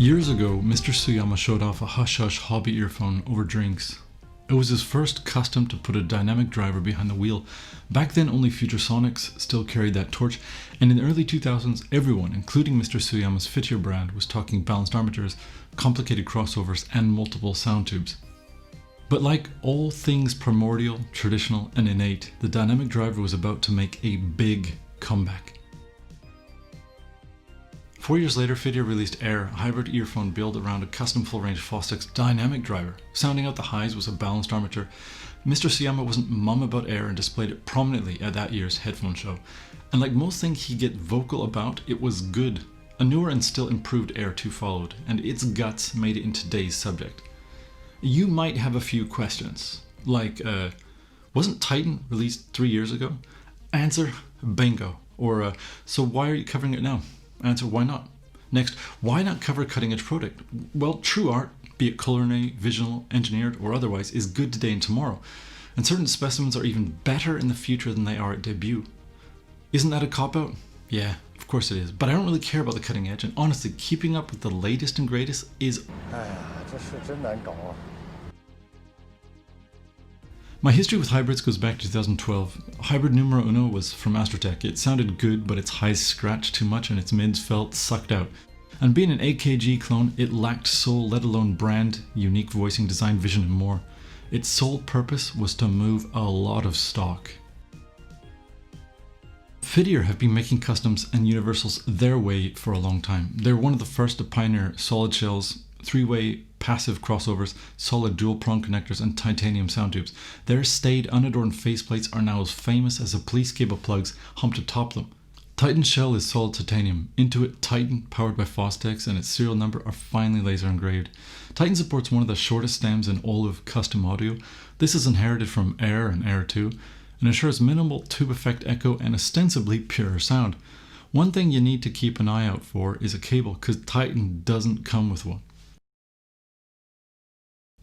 Years ago, Mr. Suyama showed off a hush-hush hobby earphone over drinks. It was his first custom to put a dynamic driver behind the wheel. Back then only Futuresonics still carried that torch, and in the early 2000s everyone, including Mr. Suyama's FitEar brand, was talking balanced armatures, complicated crossovers and multiple sound tubes. But like all things primordial, traditional and innate, the dynamic driver was about to make a big comeback. 4 years later, FitEar released Air, a hybrid earphone built around a custom full-range Fauxtaku dynamic driver. Sounding out the highs was a balanced armature. Mr. Suyama wasn't mum about Air and displayed it prominently at that year's headphone show. And like most things he gets vocal about, it was good. A newer and still improved Air 2 followed, and its guts made it into today's subject. You might have a few questions, like, wasn't Titan released 3 years ago? Answer, bingo. Or, so why are you covering it now? Answer, why not? Next, why not cover a cutting-edge product? Well, true art, be it culinary, visual, engineered, or otherwise, is good today and tomorrow. And certain specimens are even better in the future than they are at debut. Isn't that a cop-out? Yeah, of course it is. But I don't really care about the cutting edge, and honestly, keeping up with the latest and greatest is... My history with hybrids goes back to 2012. Hybrid numero uno was from Astrotech. It sounded good, but its highs scratched too much and its mids felt sucked out. And being an AKG clone, it lacked soul, let alone brand, unique voicing, design, vision and more. Its sole purpose was to move a lot of stock. FitEar have been making customs and universals their way for a long time. They're one of the first to pioneer solid shells, three-way passive crossovers, solid dual prong connectors and titanium sound tubes. Their staid unadorned faceplates are now as famous as the police cable plugs humped atop them. Titan's shell is solid titanium. Into it, Titan, powered by Fauxtaku, and its serial number are finely laser engraved. Titan supports one of the shortest stems in all of custom audio. This is inherited from Air and Air 2 and ensures minimal tube effect echo and ostensibly pure sound. One thing you need to keep an eye out for is a cable, because Titan doesn't come with one.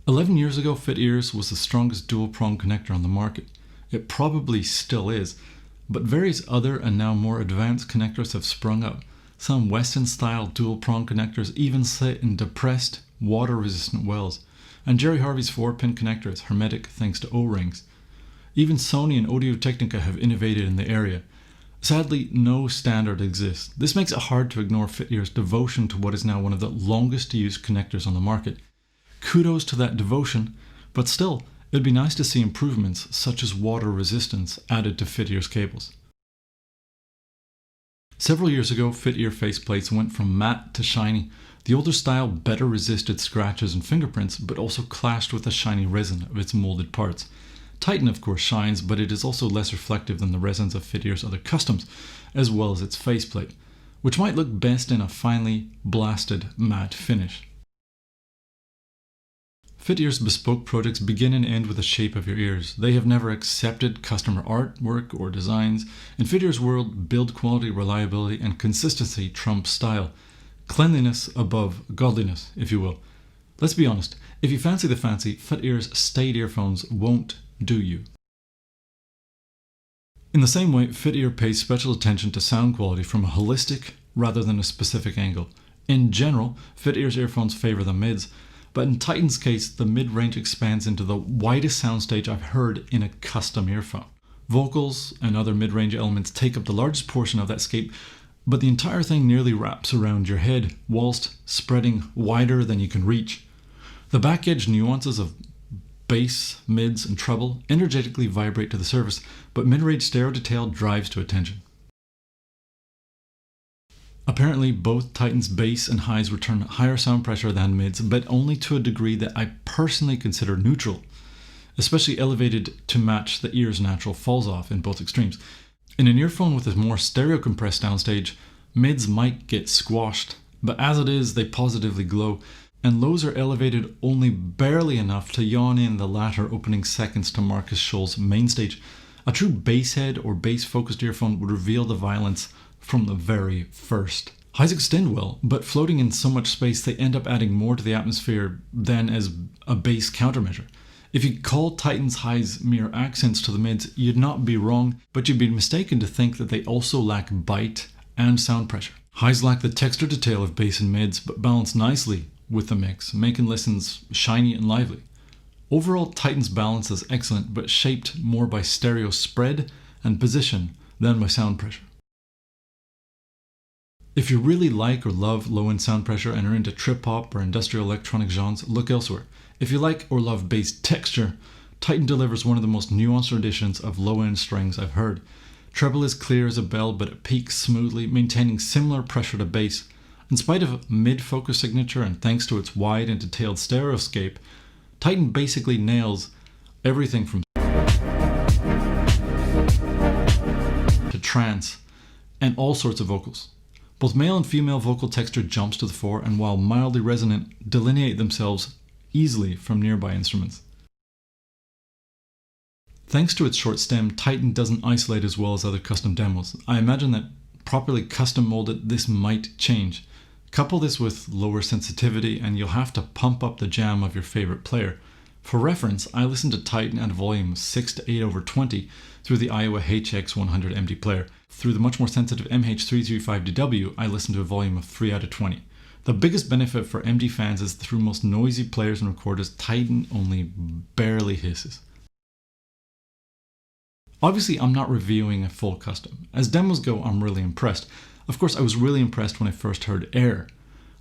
11 years ago, FitEars was the strongest dual prong connector on the market. It probably still is, but various other and now more advanced connectors have sprung up. Some Western style dual prong connectors even sit in depressed, water resistant wells, and Jerry Harvey's 4-pin connector is hermetic thanks to O-rings. Even Sony and Audio-Technica have innovated in the area. Sadly, no standard exists. This makes it hard to ignore FitEar's devotion to what is now one of the longest used connectors on the market. Kudos to that devotion, but still, it'd be nice to see improvements such as water resistance added to FitEar's cables. Several years ago, FitEar faceplates went from matte to shiny. The older style better resisted scratches and fingerprints, but also clashed with the shiny resin of its molded parts. Titan of course shines, but it is also less reflective than the resins of FitEar's other customs, as well as its faceplate, which might look best in a finely blasted matte finish. FitEar's bespoke projects begin and end with the shape of your ears. They have never accepted customer artwork or designs. In FitEar's world, build quality, reliability and consistency trump style. Cleanliness above godliness, if you will. Let's be honest, if you fancy the fancy, FitEar's staid earphones won't do you. In the same way, FitEar pays special attention to sound quality from a holistic rather than a specific angle. In general, FitEar's earphones favor the mids, but in Titan's case, the mid-range expands into the widest soundstage I've heard in a custom earphone. Vocals and other mid-range elements take up the largest portion of that scape, but the entire thing nearly wraps around your head, whilst spreading wider than you can reach. The back-edge nuances of bass, mids, and treble energetically vibrate to the surface, but mid-range stereo detail drives to attention. Apparently, both Titan's bass and highs return higher sound pressure than mids, but only to a degree that I personally consider neutral, especially elevated to match the ear's natural falls off in both extremes. In an earphone with a more stereo compressed downstage, mids might get squashed, but as it is, they positively glow, and lows are elevated only barely enough to yawn in the latter opening seconds to Marcus Scholl's main stage. A true bass head or bass focused earphone would reveal the violence from the very first. Highs extend well, but floating in so much space they end up adding more to the atmosphere than as a bass countermeasure. If you call Titan's highs mere accents to the mids, you'd not be wrong, but you'd be mistaken to think that they also lack bite and sound pressure. Highs lack the texture detail of bass and mids, but balance nicely with the mix, making listens shiny and lively. Overall, Titan's balance is excellent, but shaped more by stereo spread and position than by sound pressure. If you really like or love low-end sound pressure and are into trip-hop or industrial electronic genres, look elsewhere. If you like or love bass texture, Titan delivers one of the most nuanced renditions of low-end strings I've heard. Treble is clear as a bell, but it peaks smoothly, maintaining similar pressure to bass. In spite of mid-focus signature and thanks to its wide and detailed stereoscape, Titan basically nails everything from to trance and all sorts of vocals. Both male and female vocal texture jumps to the fore, and while mildly resonant, delineate themselves easily from nearby instruments. Thanks to its short stem, Titan doesn't isolate as well as other custom demos. I imagine that properly custom molded, this might change. Couple this with lower sensitivity and you'll have to pump up the jam of your favorite player. For reference, I listened to Titan at a volume of 6 to 8/20 through the Iowa HX100 MD player. Through the much more sensitive MH335DW, I listened to a volume of 3/20. The biggest benefit for MD fans is through most noisy players and recorders, Titan only barely hisses. Obviously, I'm not reviewing a full custom. As demos go, I'm really impressed. Of course, I was really impressed when I first heard Air.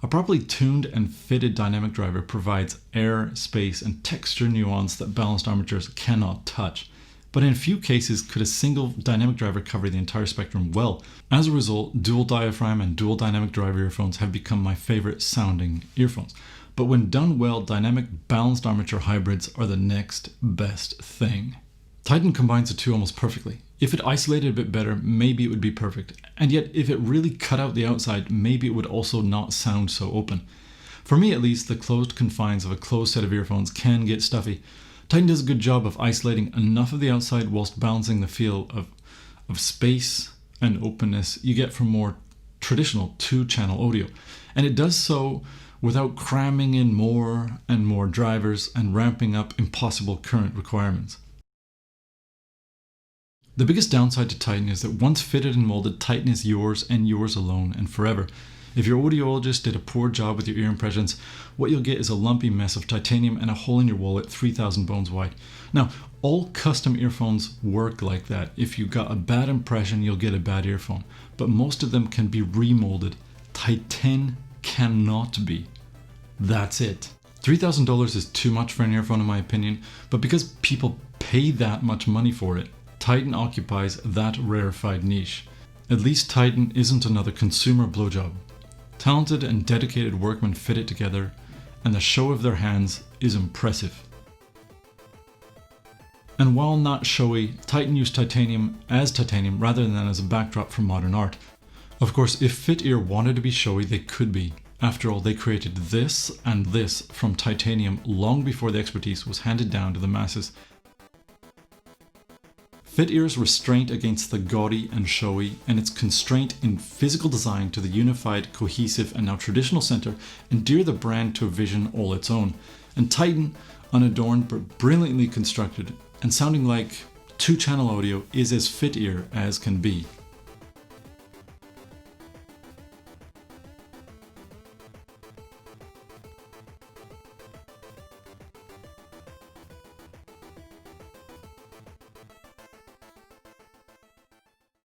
A properly tuned and fitted dynamic driver provides air, space, and texture nuance that balanced armatures cannot touch. But in a few cases, could a single dynamic driver cover the entire spectrum well? As a result, dual diaphragm and dual dynamic driver earphones have become my favorite sounding earphones. But when done well, dynamic balanced armature hybrids are the next best thing. Titan combines the two almost perfectly. If it isolated a bit better, maybe it would be perfect. And yet, if it really cut out the outside, maybe it would also not sound so open. For me at least, the closed confines of a closed set of earphones can get stuffy. Titan does a good job of isolating enough of the outside whilst balancing the feel of space and openness you get from more traditional two-channel audio. And it does so without cramming in more and more drivers and ramping up impossible current requirements. The biggest downside to Titan is that once fitted and molded, Titan is yours and yours alone and forever. If your audiologist did a poor job with your ear impressions, what you'll get is a lumpy mess of titanium and a hole in your wallet 3,000 bones wide. Now, all custom earphones work like that. If you got a bad impression, you'll get a bad earphone. But most of them can be remolded. Titan cannot be. That's it. $3,000 is too much for an earphone in my opinion, but because people pay that much money for it, Titan occupies that rarefied niche. At least Titan isn't another consumer blowjob. Talented and dedicated workmen fit it together, and the show of their hands is impressive. And while not showy, Titan used titanium as titanium rather than as a backdrop for modern art. Of course, if FitEar wanted to be showy, they could be. After all, they created this and this from titanium long before the expertise was handed down to the masses. FitEar's restraint against the gaudy and showy, and its constraint in physical design to the unified, cohesive, and now traditional center endear the brand to a vision all its own. And Titan, unadorned but brilliantly constructed, and sounding like two-channel audio, is as FitEar as can be.